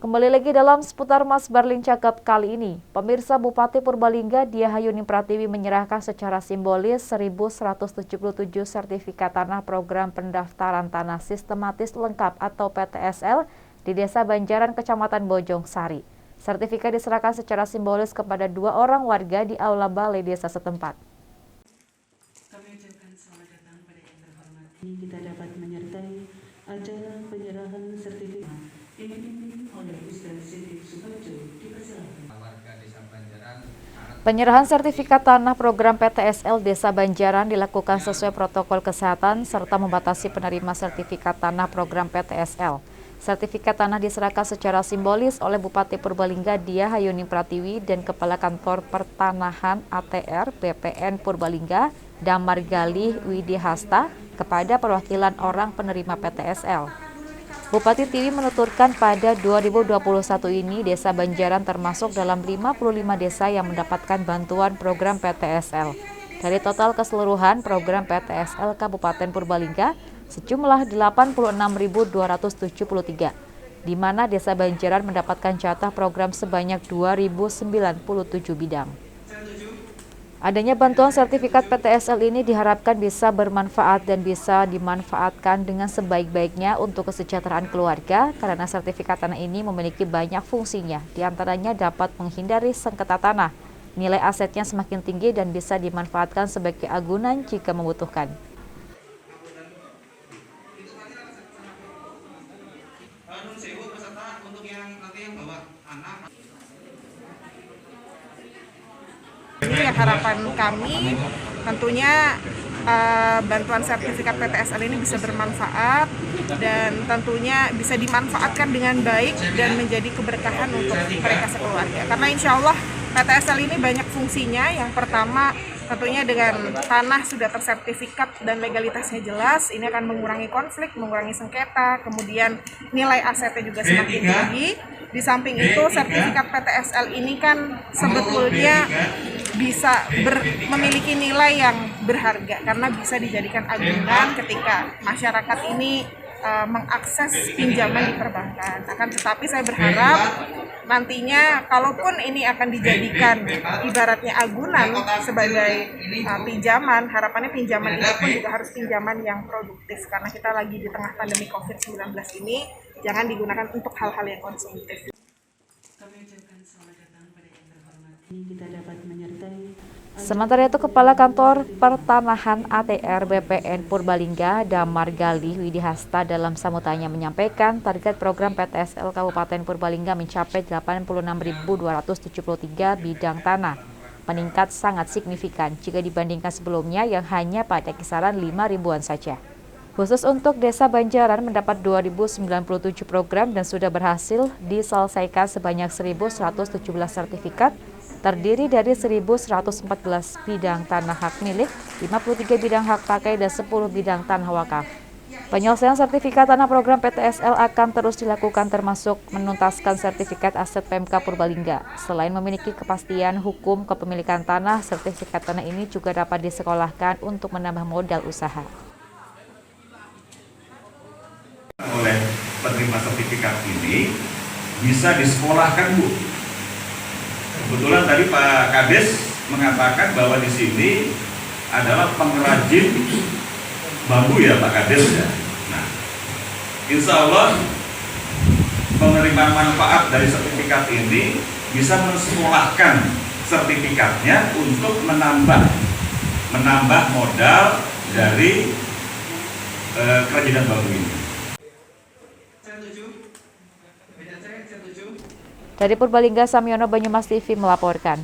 Kembali lagi dalam seputar Mas Barling Cakap kali ini, pemirsa Bupati Purbalingga Diah Hayuning Pratiwi menyerahkan secara simbolis 1.177 sertifikat tanah program pendaftaran tanah sistematis lengkap atau PTSL di Desa Banjaran, Kecamatan Bojong Sari. Sertifikat diserahkan secara simbolis kepada 2 orang warga di Aula Balai Desa setempat. Kami ucapkan selamat datang pada yang terhormat. Kita dapat menyertai acara penyerahan sertifikat. Penyerahan sertifikat tanah program PTSL Desa Banjaran dilakukan sesuai protokol kesehatan serta membatasi penerima sertifikat tanah program PTSL. Sertifikat tanah diserahkan secara simbolis oleh Bupati Purbalingga Diah Hayuning Pratiwi dan Kepala Kantor Pertanahan ATR BPN Purbalingga Damar Galih Widihasta kepada perwakilan orang penerima PTSL. Bupati Tiwi menuturkan pada 2021 ini Desa Banjaran termasuk dalam 55 desa yang mendapatkan bantuan program PTSL. Dari total keseluruhan program PTSL Kabupaten Purbalingga sejumlah 86.273, di mana Desa Banjaran mendapatkan jatah program sebanyak 2.097 bidang. Adanya bantuan sertifikat PTSL ini diharapkan bisa bermanfaat dan bisa dimanfaatkan dengan sebaik-baiknya untuk kesejahteraan keluarga karena sertifikat tanah ini memiliki banyak fungsinya, diantaranya dapat menghindari sengketa tanah, nilai asetnya semakin tinggi dan bisa dimanfaatkan sebagai agunan jika membutuhkan. Jadi harapan kami tentunya bantuan sertifikat PTSL ini bisa bermanfaat dan tentunya bisa dimanfaatkan dengan baik dan menjadi keberkahan untuk mereka sekeluarga. Karena insya Allah PTSL ini banyak fungsinya. Yang pertama tentunya dengan tanah sudah tersertifikat dan legalitasnya jelas, ini akan mengurangi konflik, mengurangi sengketa, kemudian nilai asetnya juga semakin tinggi. Di samping itu sertifikat PTSL ini kan sebetulnya bisa memiliki nilai yang berharga karena bisa dijadikan agunan ketika masyarakat ini mengakses pinjaman di perbankan. Akan tetapi saya berharap nantinya kalaupun ini akan dijadikan ibaratnya agunan sebagai pinjaman, harapannya pinjaman ini pun juga harus pinjaman yang produktif karena kita lagi di tengah pandemi COVID-19 ini, jangan digunakan untuk hal-hal yang konsumtif. Kita dapat menyertai. Sementara itu, Kepala Kantor Pertanahan ATR BPN Purbalingga Damar Galih Widihasta dalam sambutannya menyampaikan target program PTSL Kabupaten Purbalingga mencapai 86.273 bidang tanah, meningkat sangat signifikan jika dibandingkan sebelumnya yang hanya pada kisaran 5 ribuan saja. Khusus untuk Desa Banjaran mendapat 2.097 program dan sudah berhasil diselesaikan sebanyak 1.117 sertifikat, terdiri dari 1.114 bidang tanah hak milik, 53 bidang hak pakai, dan 10 bidang tanah wakaf. Penyelesaian sertifikat tanah program PTSL akan terus dilakukan termasuk menuntaskan sertifikat aset PMK Purbalingga. Selain memiliki kepastian hukum kepemilikan tanah, sertifikat tanah ini juga dapat disekolahkan untuk menambah modal usaha. Oleh penerima sertifikat ini bisa disekolahkan, Bu. Kebetulan tadi Pak Kades mengatakan bahwa di sini adalah pengrajin bambu ya Pak Kades ya. Nah, insya Allah penerimaan manfaat dari sertifikat ini bisa mensekolahkan sertifikatnya untuk menambah modal dari kerajinan bambu ini. Dari Purbalingga, Samyono Banyumas TV melaporkan.